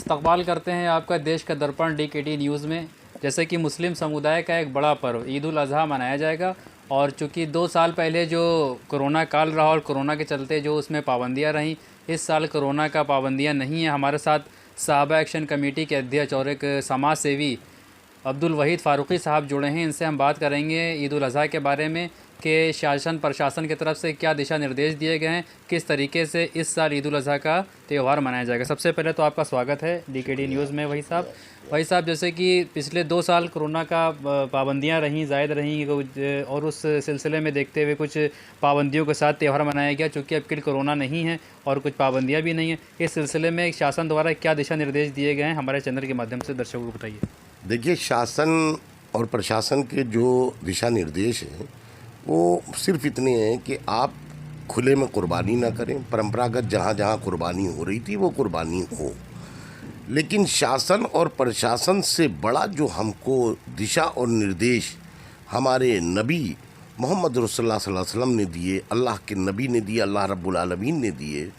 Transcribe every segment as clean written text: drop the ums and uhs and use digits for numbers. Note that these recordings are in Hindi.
इस्तकबाल करते हैं आपका देश का दर्पण DKD न्यूज़ में। जैसे कि मुस्लिम समुदाय का एक बड़ा पर्व ईद उल अज़हा मनाया जाएगा और चूँकि 2 साल पहले जो कोरोना काल रहा और कोरोना के चलते जो उसमें पाबंदियां रहीं, इस साल कोरोना का पाबंदियां नहीं हैं। हमारे साथ सहाबा एक्शन कमेटी के अध्यक्ष और एक समाज सेवी अब्दुल वहीद फ़ारूक़ी साहब जुड़े हैं। इनसे हम बात करेंगे ईद उल अज़हा के बारे में कि शासन प्रशासन की तरफ से क्या दिशा निर्देश दिए गए हैं, किस तरीके से इस साल ईद उल अज़हा का त्यौहार मनाया जाएगा। सबसे पहले तो आपका स्वागत है DKD न्यूज़ में वही साहब। जैसे कि पिछले 2 साल कोरोना का पाबंदियां रहीं, ज़ायद रहीं और उस सिलसिले में देखते हुए कुछ पाबंदियों के साथ त्यौहार मनाया गया। चूँकि अब किल कोरोना नहीं है और कुछ पाबंदियाँ भी नहीं हैं, इस सिलसिले में शासन द्वारा क्या दिशा निर्देश दिए गए हैं, हमारे चैनल के माध्यम से दर्शकों को बताइए। देखिए, शासन और प्रशासन के जो दिशा निर्देश हैं वो सिर्फ इतने हैं कि आप खुले में कुर्बानी ना करें। परंपरागत जहाँ जहाँ कुर्बानी हो रही थी वो कुर्बानी हो, लेकिन शासन और प्रशासन से बड़ा जो हमको दिशा और निर्देश हमारे नबी मोहम्मद रसूलुल्लाह सल्लल्लाहु अलैहि वसल्लम ने दिए, अल्लाह के नबी ने दिए, अल्लाह रब्बुल आलमीन ने दिए,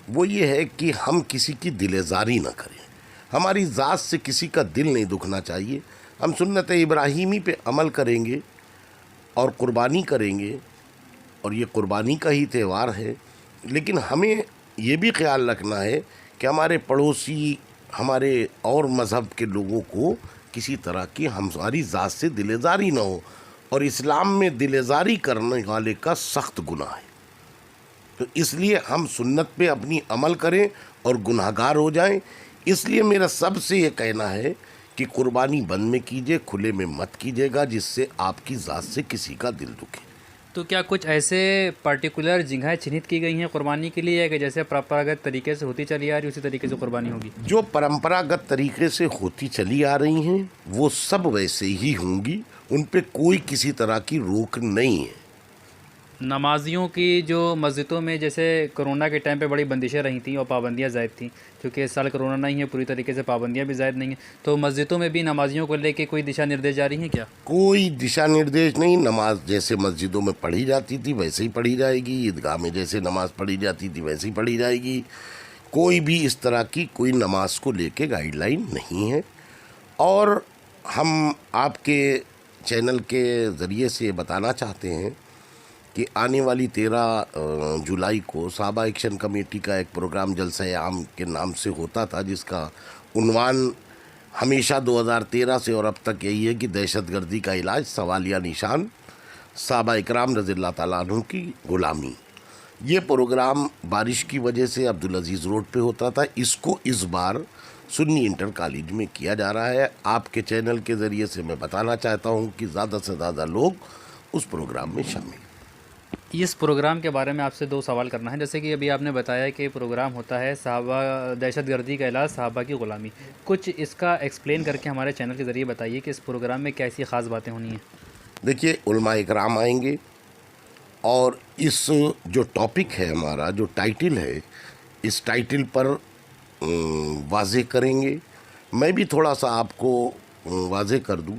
वो ये है कि हम किसी की दिलेज़ारी ना करें। हमारी ज़ात से किसी का दिल नहीं दुखना चाहिए। हम सुन्नत इब्राहीमी पे अमल करेंगे और कुर्बानी करेंगे, और ये कुर्बानी का ही त्यौहार है। लेकिन हमें ये भी ख्याल रखना है कि हमारे पड़ोसी, हमारे और मज़हब के लोगों को किसी तरह की हमारी ज़ात से दिलेज़ारी ना हो, और इस्लाम में दिलेज़ारी करने वाले का सख्त गुनाह है। तो इसलिए हम सुन्नत पे अपनी अमल करें और गुनाहगार हो जाएं। इसलिए मेरा सबसे ये कहना है कि कुर्बानी बंद में कीजिए, खुले में मत कीजिएगा, जिससे आपकी ज़ात से किसी का दिल दुखे। तो क्या कुछ ऐसे पर्टिकुलर जगहें चिन्हित की गई हैं कुर्बानी के लिए, कि जैसे परंपरागत तरीके से होती चली आ रही उसी तरीके से कुर्बानी होगी? जो परंपरागत तरीके से होती चली आ रही हैं वो सब वैसे ही होंगी, उन पे कोई किसी तरह की रोक नहीं है। नमाजियों की जो मस्जिदों में जैसे कोरोना के टाइम पे बड़ी बंदिशें रही थी और पाबंदियां ज़ायद थी, क्योंकि इस साल कोरोना नहीं है पूरी तरीके से, पाबंदियां भी ज़ायद नहीं हैं, तो मस्जिदों में भी नमाजियों को लेके कोई दिशा निर्देश जारी हैं क्या? कोई दिशा निर्देश नहीं। नमाज जैसे मस्जिदों में पढ़ी जाती थी वैसे ही पढ़ी जाएगी, ईदगाह में जैसे नमाज पढ़ी जाती थी वैसे ही पढ़ी जाएगी। कोई भी इस तरह की कोई नमाज को लेके गाइडलाइन नहीं है। और हम आपके चैनल के ज़रिए से बताना चाहते हैं कि आने वाली 13 जुलाई को सहाबा एक्शन कमेटी का एक प्रोग्राम जलसा आम के नाम से होता था, जिसका उन्वान हमेशा 2013 से और अब तक यही है कि दहशतगर्दी का इलाज, सवालिया निशान, सहाबा इकराम रज़ियल्लाहु ताला अन्हु की ग़ुलामी। ये प्रोग्राम बारिश की वजह से अब्दुल अजीज़ रोड पे होता था। इसको इस बार सुन्नी इंटर कॉलेज में किया जा रहा है। आपके चैनल के ज़रिए से मैं बताना चाहता हूँ कि ज़्यादा से ज़्यादा लोग उस प्रोग्राम में शामिल। इस प्रोग्राम के बारे में आपसे 2 सवाल करना है। जैसे कि अभी आपने बताया कि प्रोग्राम होता है सहाबा, दहशतगर्दी का इलाज, सहाबा की ग़ुलामी। कुछ इसका एक्सप्लेन करके हमारे चैनल के ज़रिए बताइए कि इस प्रोग्राम में क्या ऐसी ख़ास बातें होनी हैं। देखिए, उलमा इकराम आएंगे और इस जो टॉपिक है हमारा, जो टाइटल है, इस टाइटल पर वाज़े करेंगे। मैं भी थोड़ा सा आपको वाज़े कर दूं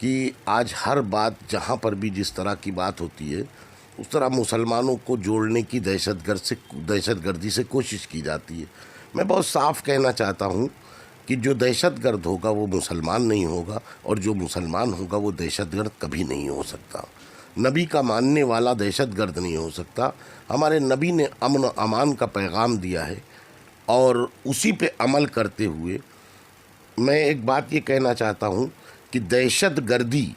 कि आज हर बात जहां पर भी जिस तरह की बात होती है उस तरह मुसलमानों को जोड़ने की दहशतगर्दी से कोशिश की जाती है। मैं बहुत साफ कहना चाहता हूँ कि जो दहशतगर्द होगा वो मुसलमान नहीं होगा, और जो मुसलमान होगा वो दहशतगर्द कभी नहीं हो सकता। नबी का मानने वाला दहशतगर्द नहीं हो सकता। हमारे नबी ने अमन अमान का पैगाम दिया है, और उसी पे अमल करते हुए मैं एक बात ये कहना चाहता हूँ कि दहशतगर्दी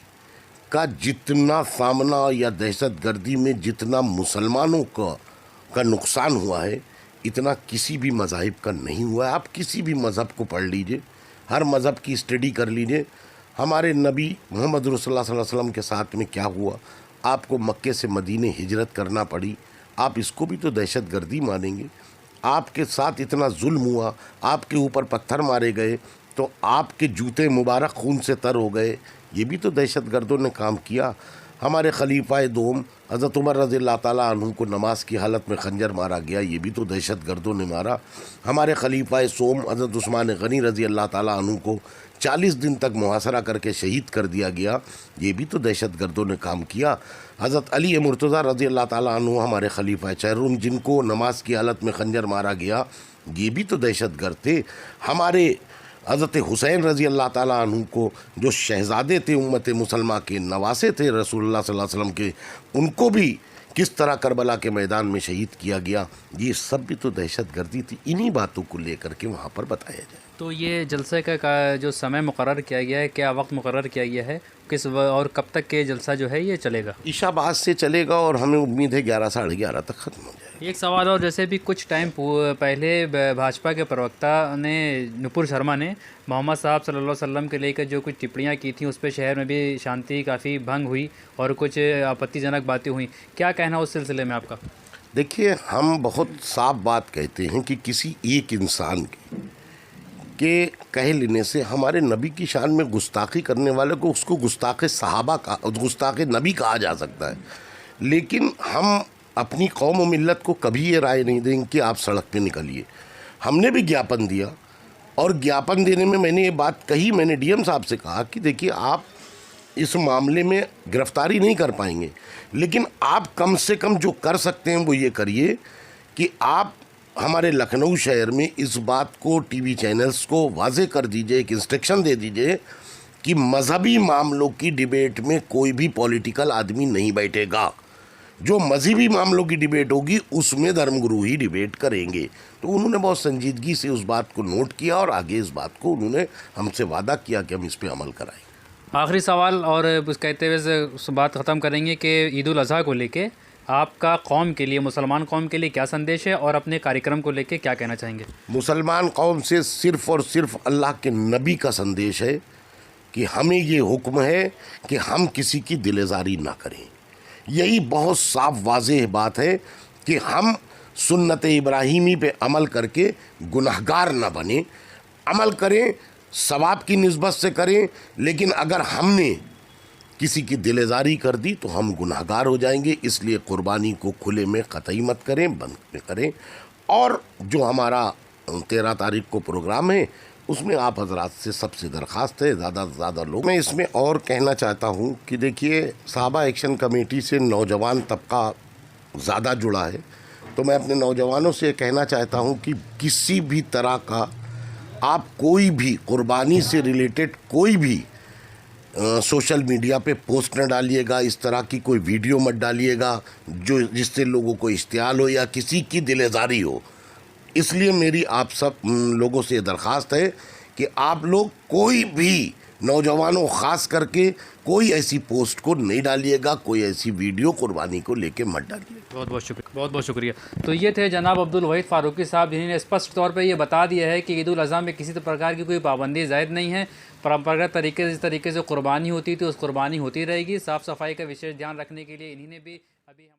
का जितना सामना या दहशतगर्दी में जितना मुसलमानों का नुकसान हुआ है, इतना किसी भी मज़ाहिब का नहीं हुआ है। आप किसी भी मज़हब को पढ़ लीजिए, हर मज़हब की स्टडी कर लीजिए। हमारे नबी मोहम्मद रसूलुल्लाह सल्लल्लाहु अलैहि वसल्लम के साथ में क्या हुआ, आपको मक्के से मदीने हिजरत करना पड़ी, आप इसको भी तो दहशतगर्दी मानेंगे। आपके साथ इतना जुल्म हुआ, आपके ऊपर पत्थर मारे गए, तो आपके जूते मुबारक खून से तर हो गए, ये भी तो दहशतगर्दों ने काम किया। हमारे खलीफाए दोम हज़रत उमर रज़ियल्लाहु ताला अन्हु को नमाज की हालत में खंजर मारा गया, ये भी तो दहशतगर्दों ने मारा। हमारे खलीफाए सोम हज़रत उस्मान गनी रज़ियल्लाहु ताला अन्हु को 40 दिन तक मुहासरा करके शहीद कर दिया गया, ये भी तो दहशतगर्दों ने काम किया। हज़रत अली मुर्तज़ा रज़ियल्लाहु ताला अन्हु हमारे खलीफा चैरून, जिनको नमाज की हालत में खंजर मारा गया, ये भी तो दहशतगर्द थे। हमारे हज़रत हुसैन रज़ी अल्लाह ताला अन्हु को, जो शहज़ादे थे उम्मत मुसलमा के, नवासे थे रसूलुल्लाह सल्लल्लाहु अलैहि वसल्लम के, उनको भी किस तरह करबला के मैदान में शहीद किया गया, ये सब भी तो दहशतगर्दी थी। इन्हीं बातों को लेकर के वहाँ पर बताया जाए। तो ये जलसे का जो समय मुकर्रर किया गया है, क्या वक्त मुकर्रर किया गया है, और कब तक के जलसा जो है ये चलेगा? ईशा बाद से चलेगा और हमें उम्मीद है 11 साढ़े 11 तक ख़त्म हो जाए। एक सवाल और, जैसे भी कुछ टाइम पहले भाजपा के प्रवक्ता ने, नुपुर शर्मा ने, मोहम्मद साहब सल्लल्लाहु अलैहि वसल्लम के लेकर जो कुछ टिप्पणियां की थी, उस पर शहर में भी शांति काफ़ी भंग हुई और कुछ आपत्तिजनक बातें हुई। क्या कहना उस सिलसिले में आपका? देखिए, हम बहुत साफ बात कहते हैं कि किसी एक इंसान के कह लेने से हमारे नबी की शान में गुस्ताखी करने वाले को, उसको गुस्ताखे सहाबा का, गुस्ताखे नबी कहा जा सकता है। लेकिन हम अपनी कौम और मिल्लत को कभी ये राय नहीं देंगे कि आप सड़क पे निकलिए। हमने भी ज्ञापन दिया और ज्ञापन देने में मैंने ये बात कही, मैंने डीएम साहब से कहा कि देखिए, आप इस मामले में गिरफ्तारी नहीं कर पाएंगे, लेकिन आप कम से कम जो कर सकते हैं वो ये करिए कि आप हमारे लखनऊ शहर में इस बात को टीवी चैनल्स को वाजे कर दीजिए, एक इंस्ट्रक्शन दे दीजिए कि मजहबी मामलों की डिबेट में कोई भी पॉलिटिकल आदमी नहीं बैठेगा। जो मजहबी मामलों की डिबेट होगी उसमें धर्मगुरु ही डिबेट करेंगे। तो उन्होंने बहुत संजीदगी से उस बात को नोट किया और आगे इस बात को उन्होंने हमसे वादा किया कि हम इस पर अमल कराएंगे। आखिरी सवाल, और उस कहते हुए बात ख़त्म करेंगे कि ईद उल अज़हा को लेके आपका कौम के लिए, मुसलमान कौम के लिए क्या संदेश है, और अपने कार्यक्रम को लेके क्या कहना चाहेंगे? मुसलमान कौम से सिर्फ़ और सिर्फ अल्लाह के नबी का संदेश है कि हमें ये हुक्म है कि हम किसी की दिलेज़ारी ना करें। यही बहुत साफ वाज़ेह बात है कि हम सुन्नत इब्राहीमी पे अमल करके गुनहगार ना बने। अमल करें, सवाब की निस्बत से करें, लेकिन अगर हमने किसी की दिलेज़ारी कर दी तो हम गुनहगार हो जाएंगे। इसलिए कुर्बानी को खुले में कतई मत करें, बंद में करें। और जो हमारा 13 तारीख को प्रोग्राम है, उसमें आप हजरात से सबसे दरख्वास्त है ज़्यादा से ज़्यादा लोग। मैं इसमें और कहना चाहता हूँ कि देखिए, साहबा एक्शन कमेटी से नौजवान तबका ज़्यादा जुड़ा है, तो मैं अपने नौजवानों से कहना चाहता हूँ कि किसी भी तरह का आप कोई भी कुर्बानी से रिलेटेड कोई भी सोशल मीडिया पे पोस्ट न डालिएगा, इस तरह की कोई वीडियो मत डालिएगा जो जिससे लोगों को इश्तियाल हो या किसी की दिलेज़ारी हो। इसलिए मेरी आप सब लोगों से दरख्वास्त है कि आप लोग कोई भी, नौजवानों ख़ास करके, कोई ऐसी पोस्ट को नहीं डालिएगा, कोई ऐसी वीडियो कुर्बानी को लेके मत डालिए। बहुत बहुत शुक्रिया, बहुत बहुत शुक्रिया। तो ये थे जनाब अब्दुल वहीद फ़ारूकी साहब, जिन्होंने स्पष्ट तौर पर ये बता दिया है कि ईद उल अज़हा में किसी प्रकार की कोई पाबंदी ज़ायद नहीं है। परंपरागत तरीके से, जिस तरीके से कुर्बानी होती थी उस कुर्बानी होती रहेगी। साफ़ सफाई का विशेष ध्यान रखने के लिए इन्हीं ने भी अभी